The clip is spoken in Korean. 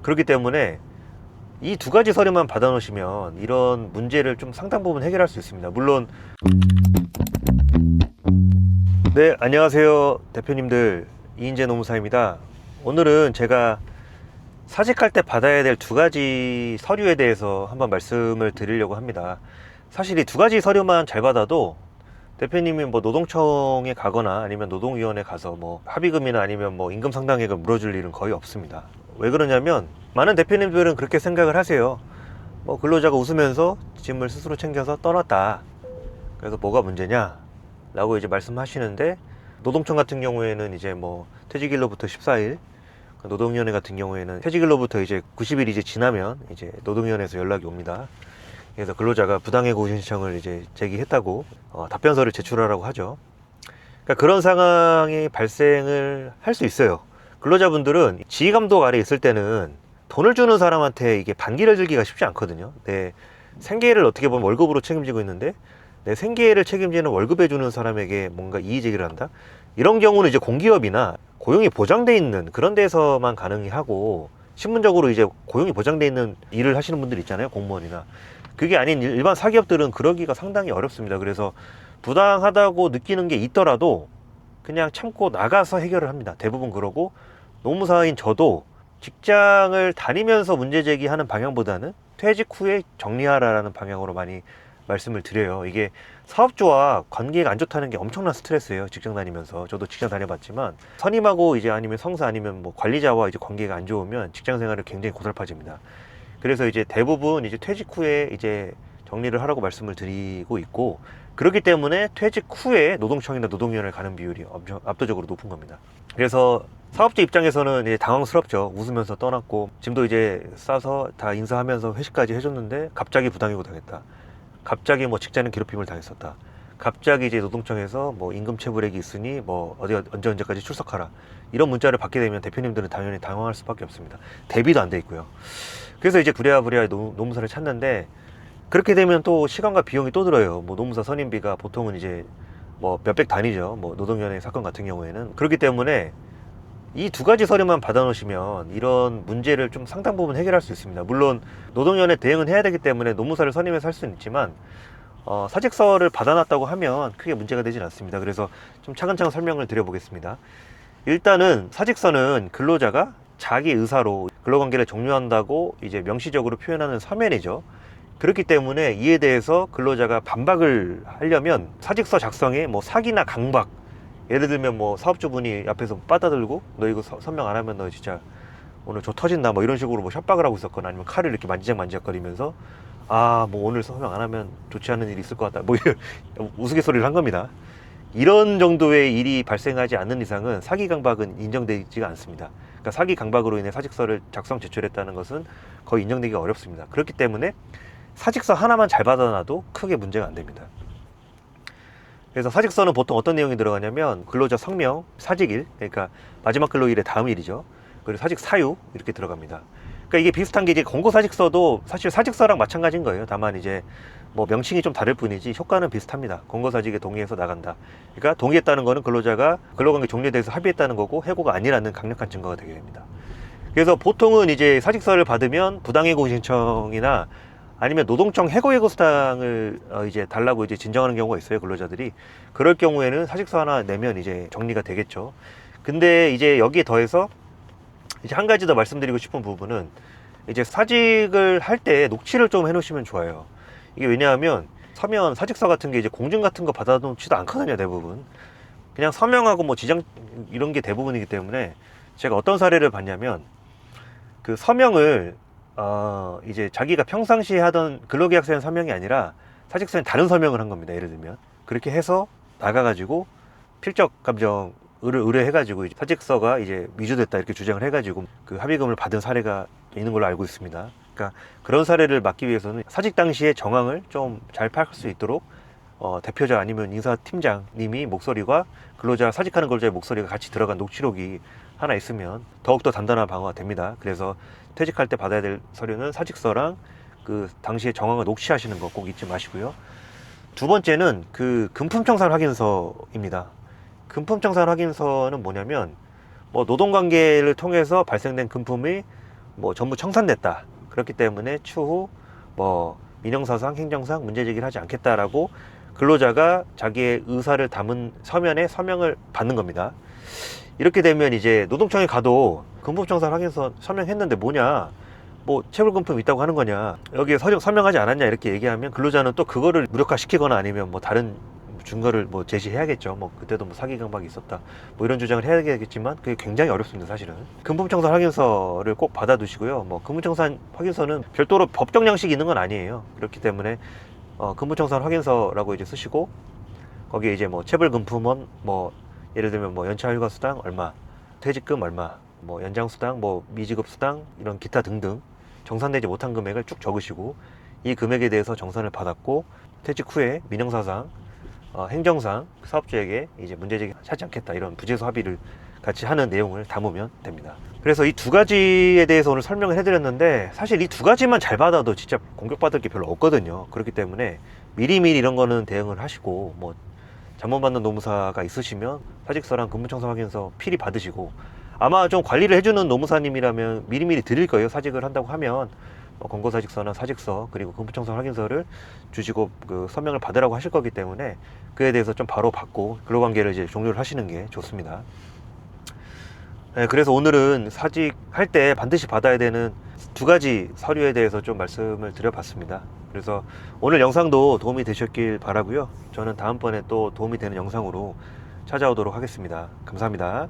그렇기 때문에 이 두 가지 서류만 받아 놓으시면 이런 문제를 좀 상당 부분 해결할 수 있습니다. 물론 네, 안녕하세요 대표님들, 이인재 노무사입니다. 오늘은 제가 사직할 때 받아야 될 두 가지 서류에 대해서 한번 말씀을 드리려고 합니다. 사실 이 두 가지 서류만 잘 받아도 대표님이 뭐 노동청에 가거나 아니면 노동위원회 가서 뭐 합의금이나 아니면 뭐 임금 상당액을 물어줄 일은 거의 없습니다. 왜 그러냐면 많은 대표님들은 그렇게 생각을 하세요. 뭐 근로자가 웃으면서 짐을 스스로 챙겨서 떠났다, 그래서 뭐가 문제냐 라고 이제 말씀하시는데, 노동청 같은 경우에는 이제 뭐 퇴직일로부터 14일, 노동위원회 같은 경우에는 퇴직일로부터 이제 90일이 이제 지나면 이제 노동위원회에서 연락이 옵니다. 그래서 근로자가 부당해고 신청을 이제 제기했다고 답변서를 제출하라고 하죠. 그러니까 그런 상황이 발생을 할 수 있어요. 근로자분들은 지휘감독 아래 있을 때는 돈을 주는 사람한테 이게 반기를 들기가 쉽지 않거든요. 내 생계를 어떻게 보면 월급으로 책임지고 있는데 내 생계를 책임지는 월급에 주는 사람에게 뭔가 이의 제기를 한다? 이런 경우는 이제 공기업이나 고용이 보장돼 있는 그런 데서만 가능하고, 신분적으로 이제 고용이 보장돼 있는 일을 하시는 분들 있잖아요, 공무원이나. 그게 아닌 일반 사기업들은 그러기가 상당히 어렵습니다. 그래서 부당하다고 느끼는 게 있더라도 그냥 참고 나가서 해결을 합니다. 대부분 그러고, 노무사인 저도 직장을 다니면서 문제 제기하는 방향보다는 퇴직 후에 정리하라는 방향으로 많이 말씀을 드려요. 이게 사업주와 관계가 안 좋다는 게 엄청난 스트레스예요. 직장 다니면서. 저도 직장 다녀봤지만 선임하고 이제 아니면 성사 아니면 뭐 관리자와 이제 관계가 안 좋으면 직장 생활을 굉장히 고달파집니다. 그래서 이제 대부분 이제 퇴직 후에 이제 정리를 하라고 말씀을 드리고 있고, 그렇기 때문에 퇴직 후에 노동청이나 노동위원회를 가는 비율이 엄청 압도적으로 높은 겁니다. 그래서 사업주 입장에서는 이제 당황스럽죠. 웃으면서 떠났고 짐도 이제 싸서 다 인사하면서 회식까지 해줬는데 갑자기 부당해고 당했다, 갑자기 뭐 직장인 괴롭힘을 당했었다, 갑자기 이제 노동청에서 뭐 임금 체불액이 있으니 뭐 어디 언제까지 출석하라, 이런 문자를 받게 되면 대표님들은 당연히 당황할 수밖에 없습니다. 대비도 안 돼 있고요. 그래서 이제 부랴부랴 노무사를 찾는데, 그렇게 되면 또 시간과 비용이 또 들어요. 뭐 노무사 선임비가 보통은 이제 뭐 몇백 단위죠. 뭐 노동위원회 사건 같은 경우에는. 그렇기 때문에 이 두 가지 서류만 받아 놓으시면 이런 문제를 좀 상당 부분 해결할 수 있습니다. 물론 노동위원회 대응은 해야 되기 때문에 노무사를 선임해서 할 수는 있지만 사직서를 받아놨다고 하면 크게 문제가 되진 않습니다. 그래서 좀 차근차근 설명을 드려보겠습니다. 일단은 사직서는 근로자가 자기 의사로 근로관계를 종료한다고 이제 명시적으로 표현하는 서면이죠. 그렇기 때문에 이에 대해서 근로자가 반박을 하려면 사직서 작성에 뭐 사기나 강박, 예를 들면 뭐 사업주분이 앞에서 빠다들고 너 이거 서명 안 하면 너 진짜 오늘 조 터진다 뭐 이런 식으로 뭐 협박을 하고 있었거나, 아니면 칼을 이렇게 만지작만지작거리면서 아 뭐 오늘 서명 안 하면 좋지 않은 일이 있을 것 같다 뭐 이런 우스갯소리를 한 겁니다. 이런 정도의 일이 발생하지 않는 이상은 사기 강박은 인정되지가 않습니다. 그러니까 사기 강박으로 인해 사직서를 작성 제출했다는 것은 거의 인정되기가 어렵습니다. 그렇기 때문에 사직서 하나만 잘 받아놔도 크게 문제가 안 됩니다. 그래서 사직서는 보통 어떤 내용이 들어가냐면 근로자 성명, 사직일, 그러니까 마지막 근로일의 다음 일이죠. 그리고 사직 사유 이렇게 들어갑니다. 그러니까 이게 비슷한 게 이제 권고사직서도 사실 사직서랑 마찬가지인 거예요. 다만 이제 뭐 명칭이 좀 다를 뿐이지 효과는 비슷합니다. 권고사직에 동의해서 나간다. 그러니까 동의했다는 거는 근로자가 근로관계 종료에 대해서 합의했다는 거고, 해고가 아니라는 강력한 증거가 되게 됩니다. 그래서 보통은 이제 사직서를 받으면 부당해고 신청이나 아니면 노동청 해고수당을 이제 달라고 이제 진정하는 경우가 있어요, 근로자들이. 그럴 경우에는 사직서 하나 내면 이제 정리가 되겠죠. 근데 이제 여기에 더해서 이제 한 가지 더 말씀드리고 싶은 부분은, 이제 사직을 할 때 녹취를 좀 해놓으시면 좋아요. 이게 왜냐하면 서면 사직서 같은 게 이제 공증 같은 거 받아놓지도 않거든요, 대부분. 그냥 서명하고 뭐 지장 이런 게 대부분이기 때문에, 제가 어떤 사례를 봤냐면 그 서명을 이제 자기가 평상시에 하던 근로계약서엔 서명이 아니라 사직서엔 다른 서명을 한 겁니다. 예를 들면 그렇게 해서 나가가지고 필적 감정을 의뢰해가지고 사직서가 이제 위조됐다 이렇게 주장을 해가지고 그 합의금을 받은 사례가 있는 걸로 알고 있습니다. 그러니까 그런 사례를 막기 위해서는 사직 당시의 정황을 좀 잘 파악할 수 있도록 대표자 아니면 인사팀장님이 목소리와 근로자, 사직하는 근로자의 목소리가 같이 들어간 녹취록이 하나 있으면 더욱더 단단한 방어가 됩니다. 그래서 퇴직할 때 받아야 될 서류는 사직서랑 그 당시의 정황을 녹취하시는 거 꼭 잊지 마시고요. 두 번째는 그 금품청산 확인서입니다. 금품청산 확인서는 뭐냐면 뭐 노동관계를 통해서 발생된 금품이 뭐 전부 청산됐다. 그렇기 때문에 추후 뭐 민형사상, 행정상 문제 제기를 하지 않겠다라고 근로자가 자기의 의사를 담은 서면에 서명을 받는 겁니다. 이렇게 되면 이제 노동청에 가도 근무청산 확인서 서명했는데 뭐냐, 뭐 체불금품 있다고 하는 거냐, 여기에 서명하지 않았냐 이렇게 얘기하면 근로자는 또 그거를 무력화시키거나 아니면 뭐 다른 증거를 뭐 제시해야겠죠. 뭐 그때도 뭐 사기 강박이 있었다 뭐 이런 주장을 해야겠지만 그게 굉장히 어렵습니다. 사실은 근무청산 확인서를 꼭 받아두시고요. 뭐 근무청산 확인서는 별도로 법정 양식이 있는 건 아니에요. 그렇기 때문에 근무청산 확인서라고 이제 쓰시고 거기에 이제 뭐 체불금품은 뭐 예를 들면 뭐 연차 휴가 수당 얼마, 퇴직금 얼마, 뭐 연장 수당, 뭐 미지급 수당 이런 기타 등등 정산되지 못한 금액을 쭉 적으시고 이 금액에 대해서 정산을 받았고 퇴직 후에 민형사상, 행정상 사업주에게 이제 문제제기 하지 않겠다 이런 부재소 합의를 같이 하는 내용을 담으면 됩니다. 그래서 이 두 가지에 대해서 오늘 설명을 해드렸는데 사실 이 두 가지만 잘 받아도 진짜 공격받을 게 별로 없거든요. 그렇기 때문에 미리미리 이런 거는 대응을 하시고 뭐 자문받는 노무사가 있으시면 사직서랑 근무청산 확인서 필히 받으시고 아마 좀 관리를 해주는 노무사님이라면 미리미리 드릴 거예요. 사직을 한다고 하면 권고사직서나 사직서 그리고 근무청산 확인서를 주시고 그 서명을 받으라고 하실 거기 때문에 그에 대해서 좀 바로 받고 근로관계를 이제 종료를 하시는 게 좋습니다. 네, 그래서 오늘은 사직할 때 반드시 받아야 되는 두 가지 서류에 대해서 좀 말씀을 드려봤습니다. 그래서 오늘 영상도 도움이 되셨길 바라고요. 저는 다음번에 또 도움이 되는 영상으로 찾아오도록 하겠습니다. 감사합니다.